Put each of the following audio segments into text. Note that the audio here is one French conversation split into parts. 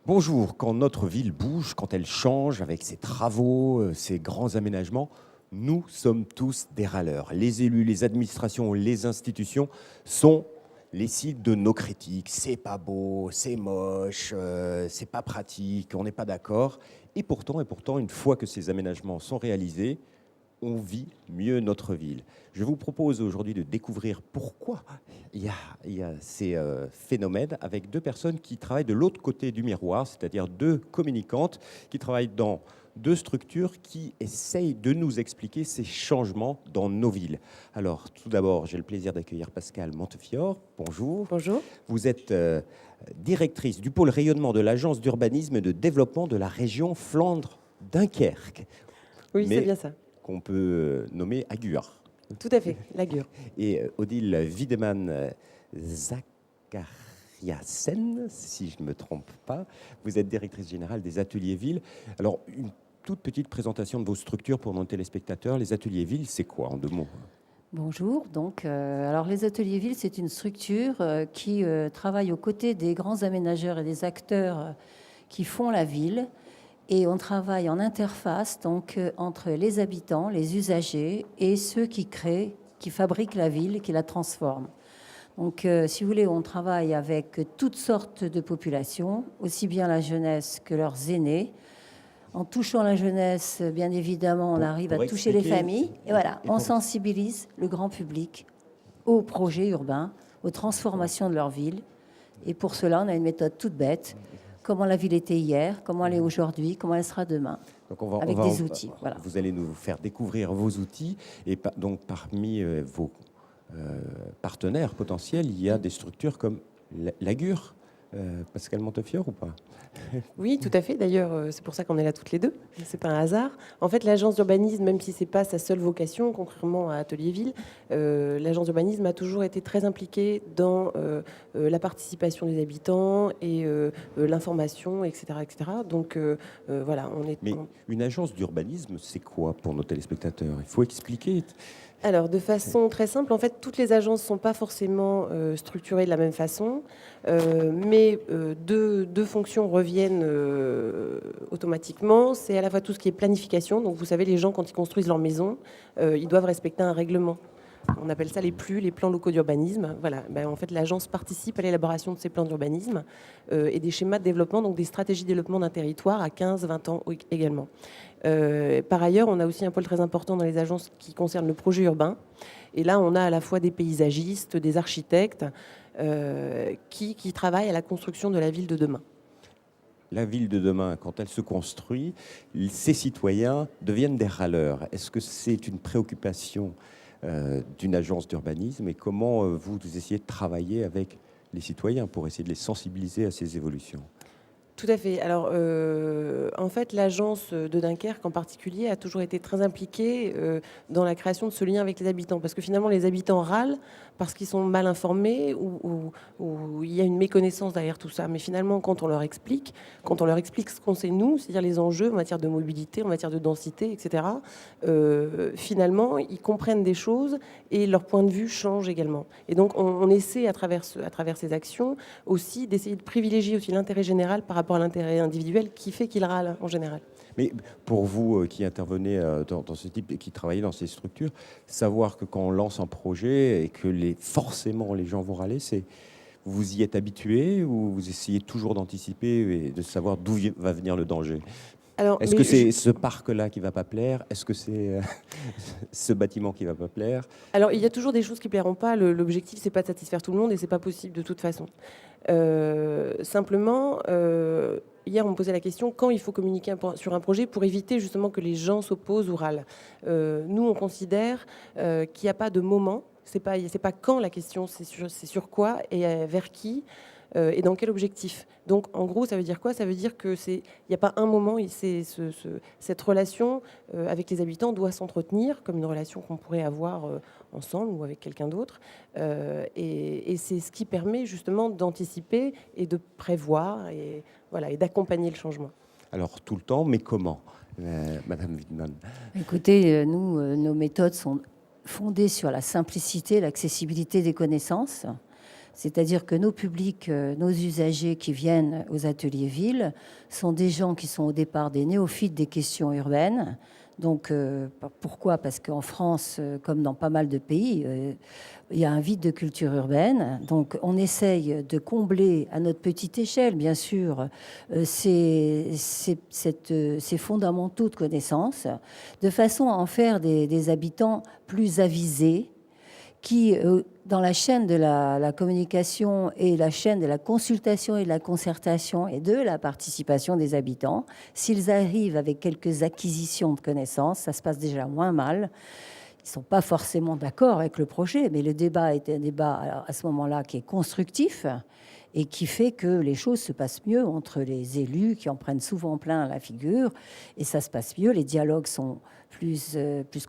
Bonjour, quand notre ville bouge, quand elle change avec ses travaux, ses grands aménagements, nous sommes tous des râleurs. Les élus, les administrations, les institutions sont les cibles de nos critiques. C'est pas beau, c'est moche, c'est pas pratique, on n'est pas d'accord. Et pourtant, une fois que ces aménagements sont réalisés, on vit mieux notre ville. Je vous propose aujourd'hui de découvrir pourquoi il y a ces phénomènes avec deux personnes qui travaillent de l'autre côté du miroir, c'est-à-dire deux communicantes qui travaillent dans deux structures qui essayent de nous expliquer ces changements dans nos villes. Alors, tout d'abord, j'ai le plaisir d'accueillir Pascale Montefiore. Bonjour. Bonjour. Vous êtes directrice du pôle rayonnement de l'Agence d'urbanisme et de développement de la région Flandre-Dunkerque. Oui, Mais c'est bien ça. qu'on peut nommer Agur. Tout à fait, la Gure. Et Odile Wiedemann Zachariasen, si je ne me trompe pas, vous êtes directrice générale des Ateliers Villes. Alors, une toute petite présentation de vos structures pour nos téléspectateurs. Les Ateliers Villes, c'est quoi en deux mots? Bonjour. Alors les Ateliers Villes, c'est une structure qui travaille aux côtés des grands aménageurs et des acteurs qui font la ville. Et on travaille en interface entre les habitants, les usagers et ceux qui créent, qui fabriquent la ville, qui la transforment. Si vous voulez, on travaille avec toutes sortes de populations, aussi bien la jeunesse que leurs aînés. En touchant la jeunesse, bien évidemment, on arrive à toucher les familles. Et voilà, on sensibilise le grand public aux projets urbains, aux transformations de leur ville. Et pour cela, on a une méthode toute bête. Comment la ville était hier, comment elle est aujourd'hui, comment elle sera demain, avec des outils. Voilà. Vous allez nous faire découvrir vos outils. Et donc, parmi vos partenaires potentiels, il y a des structures comme l'Agur. Pascal Montefiore ou pas? Oui, tout à fait. D'ailleurs, c'est pour ça qu'on est là toutes les deux. C'est pas un hasard. En fait, l'agence d'urbanisme, même si c'est pas sa seule vocation, contrairement à Atelier Ville, l'agence d'urbanisme a toujours été très impliquée dans la participation des habitants et l'information, etc., etc. Donc voilà, on est. Mais une agence d'urbanisme, c'est quoi pour nos téléspectateurs? Il faut expliquer. Alors, de façon très simple, en fait, toutes les agences ne sont pas forcément structurées de la même façon, mais deux fonctions reviennent automatiquement. C'est à la fois tout ce qui est planification. Donc, vous savez, les gens, quand ils construisent leur maison, ils doivent respecter un règlement. On appelle ça les PLU, les plans locaux d'urbanisme. Voilà. En fait, l'agence participe à l'élaboration de ces plans d'urbanisme et des schémas de développement, donc des stratégies de développement d'un territoire à 15-20 ans également. Par ailleurs, on a aussi un pôle très important dans les agences qui concerne le projet urbain. Et là, on a à la fois des paysagistes, des architectes qui travaillent à la construction de la ville de demain. La ville de demain, quand elle se construit, ses citoyens deviennent des râleurs. Est-ce que c'est une préoccupation d'une agence d'urbanisme et comment vous essayez de travailler avec les citoyens pour essayer de les sensibiliser à ces évolutions? Tout à fait. Alors, en fait, l'agence de Dunkerque en particulier a toujours été très impliquée dans la création de ce lien avec les habitants. Parce que finalement, les habitants râlent parce qu'ils sont mal informés ou il y a une méconnaissance derrière tout ça. Mais finalement, quand on leur explique ce qu'on sait nous, c'est-à-dire les enjeux en matière de mobilité, en matière de densité, etc., finalement, ils comprennent des choses et leur point de vue change également. Et donc, on essaie à travers ces actions aussi d'essayer de privilégier aussi l'intérêt général par rapport à l'intérêt individuel qui fait qu'il râle en général. Mais pour vous qui intervenez dans ce type et qui travaillez dans ces structures, savoir que quand on lance un projet et que forcément les gens vont râler, vous y êtes habitué ou vous essayez toujours d'anticiper et de savoir d'où va venir le danger? Est-ce que c'est ce parc-là qui ne va pas plaire? Est-ce que c'est ce bâtiment qui ne va pas plaire? Alors, il y a toujours des choses qui ne plairont pas. L'objectif, c'est pas de satisfaire tout le monde et c'est pas possible de toute façon. Simplement, hier, on me posait la question quand il faut communiquer sur un projet pour éviter justement que les gens s'opposent ou râlent. Nous, on considère qu'il n'y a pas de moment. C'est pas quand la question, c'est sur quoi et vers qui. Et dans quel objectif. Donc, en gros, ça veut dire quoi? Ça veut dire que il n'y a pas un moment. Cette relation avec les habitants doit s'entretenir comme une relation qu'on pourrait avoir ensemble ou avec quelqu'un d'autre. Et c'est ce qui permet justement d'anticiper et de prévoir et d'accompagner le changement. Alors, tout le temps, mais comment, Madame Wiedemann? Écoutez, nos méthodes sont fondées sur la simplicité, l'accessibilité des connaissances. C'est-à-dire que nos publics, nos usagers qui viennent aux ateliers villes sont des gens qui sont au départ des néophytes des questions urbaines. Donc, pourquoi? Parce qu'en France, comme dans pas mal de pays, il y a un vide de culture urbaine. Donc, on essaye de combler à notre petite échelle, bien sûr, ces fondamentaux de connaissances, de façon à en faire des habitants plus avisés, qui, dans la chaîne de la communication et la chaîne de la consultation et de la concertation et de la participation des habitants, s'ils arrivent avec quelques acquisitions de connaissances, ça se passe déjà moins mal. Ils ne sont pas forcément d'accord avec le projet, mais le débat est un débat à ce moment-là qui est constructif et qui fait que les choses se passent mieux entre les élus qui en prennent souvent plein la figure, et ça se passe mieux, les dialogues sont plus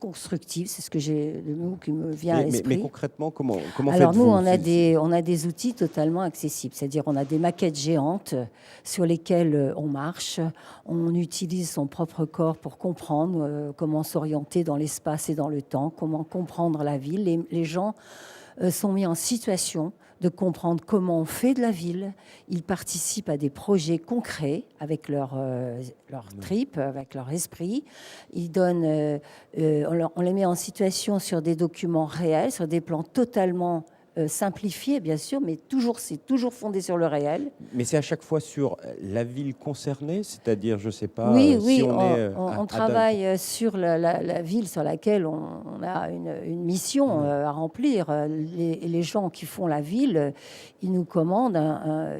constructifs, c'est ce que j'ai, le mot qui me vient à l'esprit. Mais concrètement, comment Alors nous, faites-vous? on a des outils totalement accessibles, c'est-à-dire on a des maquettes géantes sur lesquelles on marche, on utilise son propre corps pour comprendre comment s'orienter dans l'espace et dans le temps, comment comprendre la ville. Les gens sont mis en situation de comprendre comment on fait de la ville. Ils participent à des projets concrets avec leur tripes, avec leur esprit. Ils donnent, on les met en situation sur des documents réels, sur des plans totalement simplifiés, bien sûr, mais c'est toujours fondé sur le réel. Mais c'est à chaque fois sur la ville concernée, c'est-à-dire, je ne sais pas, Oui, si on travaille sur la ville sur laquelle on a une mission à remplir. Les gens qui font la ville, ils nous commandent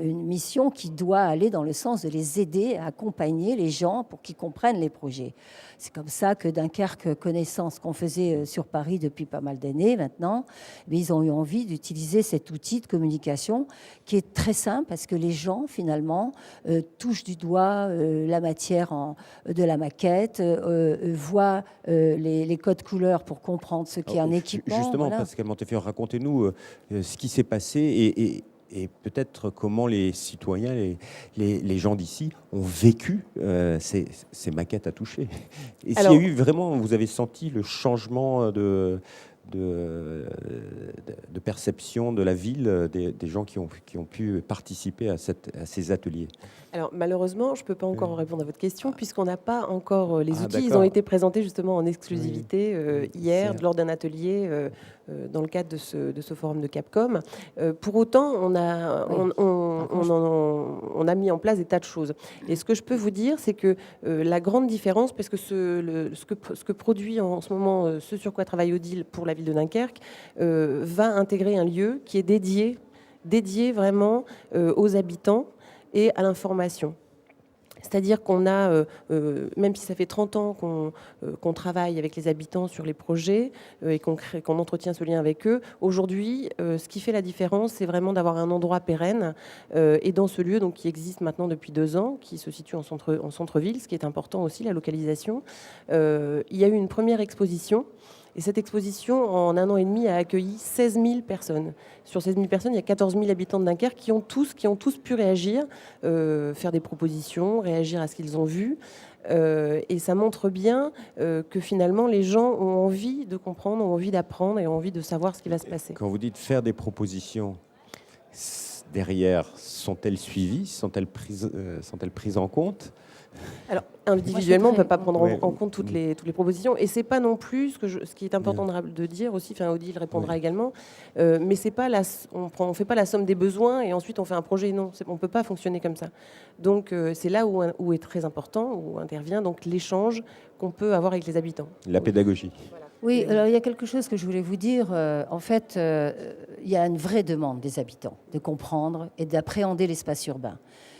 une mission qui doit aller dans le sens de les aider à accompagner les gens pour qu'ils comprennent les projets. C'est comme ça que Dunkerque Connaissance, qu'on faisait sur Paris depuis pas mal d'années maintenant, mais ils ont eu envie d'utiliser cet outil de communication qui est très simple parce que les gens, finalement, touchent du doigt la matière de la maquette, voient les codes couleurs pour comprendre ce qu'est un équipement. Justement, voilà. Pascal Montefiore, racontez-nous ce qui s'est passé et peut-être comment les citoyens, les gens d'ici ont vécu ces maquettes à toucher. Et s'il y a eu vraiment, vous avez senti le changement de perception de la ville des gens qui ont pu participer à ces ateliers? Alors malheureusement, je ne peux pas encore répondre à votre question puisqu'on n'a pas encore les outils. Ils d'accord. ont été présentés justement en exclusivité hier Certes. lors d'un atelier dans le cadre de ce forum de Capcom. Pour autant, on a mis en place des tas de choses. Et ce que je peux vous dire, c'est que la grande différence, parce que ce que produit en ce moment ce sur quoi travaille Odile pour la ville de Dunkerque, va intégrer un lieu qui est dédié vraiment aux habitants et à l'information. C'est-à-dire qu'on a, même si ça fait 30 ans qu'on travaille avec les habitants sur les projets et qu'on entretient ce lien avec eux, aujourd'hui, ce qui fait la différence, c'est vraiment d'avoir un endroit pérenne. Et dans ce lieu donc, qui existe maintenant depuis 2 ans, qui se situe en centre-ville, ce qui est important aussi, la localisation, il y a eu une première exposition. Et cette exposition, en 1 an et demi, a accueilli 16 000 personnes. Sur 16 000 personnes, il y a 14 000 habitants de Dunkerque qui ont tous pu réagir, faire des propositions, réagir à ce qu'ils ont vu. Et ça montre bien que finalement, les gens ont envie de comprendre, ont envie d'apprendre et ont envie de savoir ce qui va se passer. Quand vous dites faire des propositions, derrière, sont-elles suivies? Sont-elles prises en compte? Alors, individuellement, on ne peut pas prendre Ouais. en compte toutes les propositions. Et ce n'est pas non plus, ce qui est important de dire aussi, enfin Odile répondra également, mais c'est pas on ne fait pas la somme des besoins et ensuite on fait un projet. Non, on ne peut pas fonctionner comme ça. Donc c'est là où est très important, où intervient donc l'échange qu'on peut avoir avec les habitants. La pédagogie. Voilà. Oui, alors il y a quelque chose que je voulais vous dire. En fait, il y a une vraie demande des habitants de comprendre et d'appréhender l'espace urbain.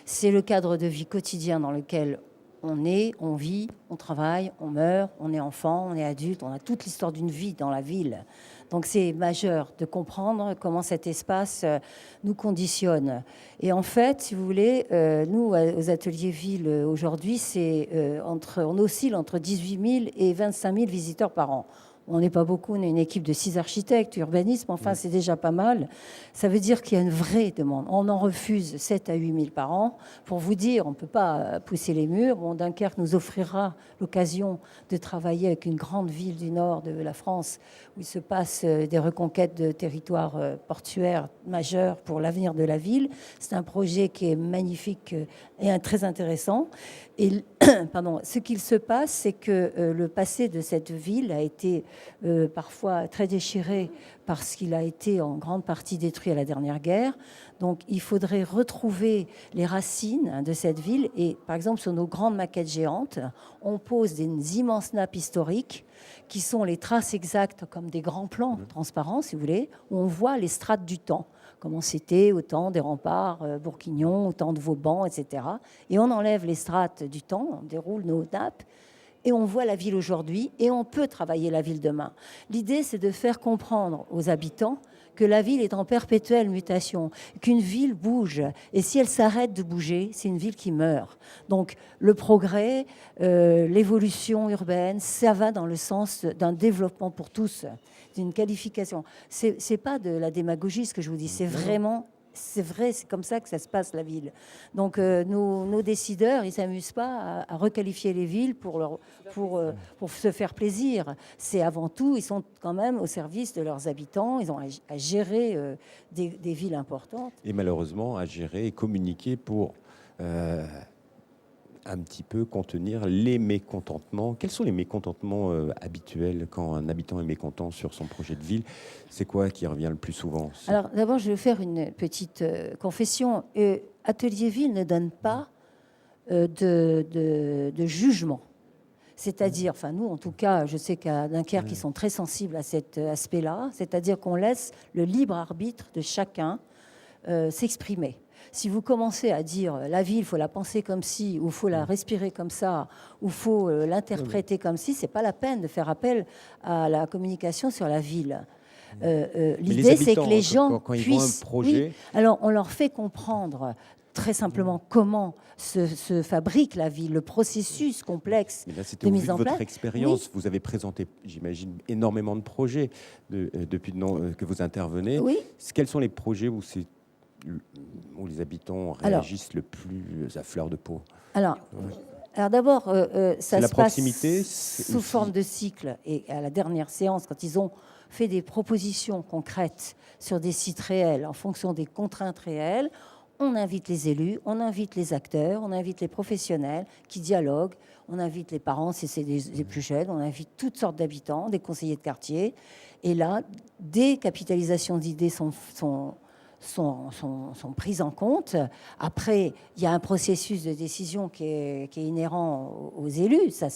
C'est le cadre de vie quotidien dans lequel on est, on vit, on travaille, on meurt, on est enfant, on est adulte, on a toute l'histoire d'une vie dans la ville. Donc c'est majeur de comprendre comment cet espace nous conditionne. Et en fait, si vous voulez, nous, aux ateliers villes, aujourd'hui, on oscille entre 18 000 et 25 000 visiteurs par an. On n'est pas beaucoup, on est une équipe de 6 architectes, urbanisme, enfin c'est déjà pas mal. Ça veut dire qu'il y a une vraie demande. On en refuse 7 à 8 000 par an. Pour vous dire, on ne peut pas pousser les murs. Bon, Dunkerque nous offrira l'occasion de travailler avec une grande ville du nord de la France où il se passe des reconquêtes de territoires portuaires majeurs pour l'avenir de la ville. C'est un projet qui est magnifique et très intéressant. Et pardon, ce qu'il se passe, c'est que le passé de cette ville a été parfois très déchiré parce qu'il a été en grande partie détruit à la dernière guerre. Donc il faudrait retrouver les racines de cette ville. Et par exemple, sur nos grandes maquettes géantes, on pose des immenses nappes historiques qui sont les traces exactes, comme des grands plans transparents, si vous voulez, où on voit les strates du temps, comment c'était au temps des remparts bourguignons, au temps de Vauban, etc. Et on enlève les strates du temps, on déroule nos nappes, et on voit la ville aujourd'hui, et on peut travailler la ville demain. L'idée, c'est de faire comprendre aux habitants que la ville est en perpétuelle mutation, qu'une ville bouge. Et si elle s'arrête de bouger, c'est une ville qui meurt. Donc le progrès, l'évolution urbaine, ça va dans le sens d'un développement pour tous, d'une qualification. C'est pas de la démagogie ce que je vous dis, c'est vraiment... C'est vrai, c'est comme ça que ça se passe, la ville. Donc, nos décideurs, ils ne s'amusent pas à requalifier les villes pour se faire plaisir. C'est avant tout, ils sont quand même au service de leurs habitants. Ils ont à gérer des villes importantes. Et malheureusement, à gérer et communiquer pour un petit peu contenir les mécontentements. Quels sont les mécontentements habituels quand un habitant est mécontent sur son projet de ville? C'est quoi qui revient le plus souvent? Alors d'abord, je vais faire une petite confession. Atelier Ville ne donne pas de jugement. C'est-à-dire, enfin nous en tout cas, je sais qu'à Dunkerque, ils sont très sensibles à cet aspect-là, c'est-à-dire qu'on laisse le libre arbitre de chacun s'exprimer. Si vous commencez à dire la ville, il faut la penser comme ci, ou il faut la respirer comme ça, ou il faut l'interpréter comme ci, c'est pas la peine de faire appel à la communication sur la ville. L'idée, c'est que les gens quand ils puissent... voient un projet... Oui, alors, on leur fait comprendre très simplement comment se fabrique la ville, le processus complexe Mais là, c'était de au vu mise de en votre place. expérience. Oui. Vous avez présenté, j'imagine, énormément de projets depuis que vous intervenez. Oui. Quels sont les projets où les habitants réagissent le plus à fleur de peau? Alors d'abord, ça la se passe proximité, sous forme de cycle. Et à la dernière séance, quand ils ont fait des propositions concrètes sur des sites réels, en fonction des contraintes réelles, on invite les élus, on invite les acteurs, on invite les professionnels qui dialoguent, on invite les parents si c'est des plus jeunes, on invite toutes sortes d'habitants, des conseillers de quartier. Et là, des capitalisations d'idées sont prises en compte. Après, il y a un processus de décision qui est inhérent aux élus. Ça,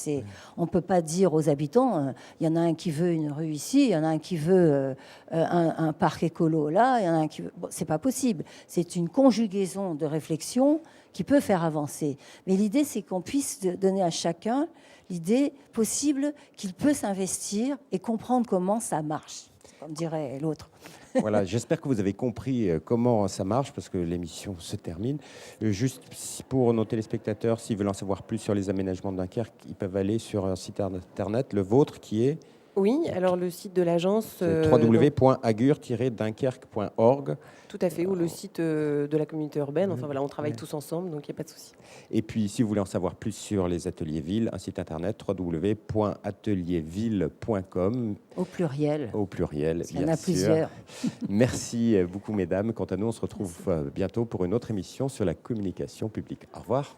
on ne peut pas dire aux habitants, il y en a un qui veut une rue ici, il y en a un qui veut un parc écolo là, il y en a un qui veut... Bon, c'est pas possible. C'est une conjugaison de réflexion qui peut faire avancer. Mais l'idée, c'est qu'on puisse donner à chacun l'idée possible qu'il peut s'investir et comprendre comment ça marche, comme dirait l'autre. Voilà, j'espère que vous avez compris comment ça marche, parce que l'émission se termine. Juste pour nos téléspectateurs, s'ils veulent en savoir plus sur les aménagements de Dunkerque, ils peuvent aller sur un site internet, le vôtre, qui est... Oui, alors le site de l'agence... www.agur-dunkerque.org. Tout à fait, ou le site de la communauté urbaine. Enfin voilà, on travaille tous ensemble, donc il n'y a pas de souci. Et puis, si vous voulez en savoir plus sur les ateliers villes, un site internet www.atelierville.com. Au pluriel. Au pluriel, il y en a plusieurs. Merci beaucoup, mesdames. Quant à nous, on se retrouve bientôt pour une autre émission sur la communication publique. Au revoir.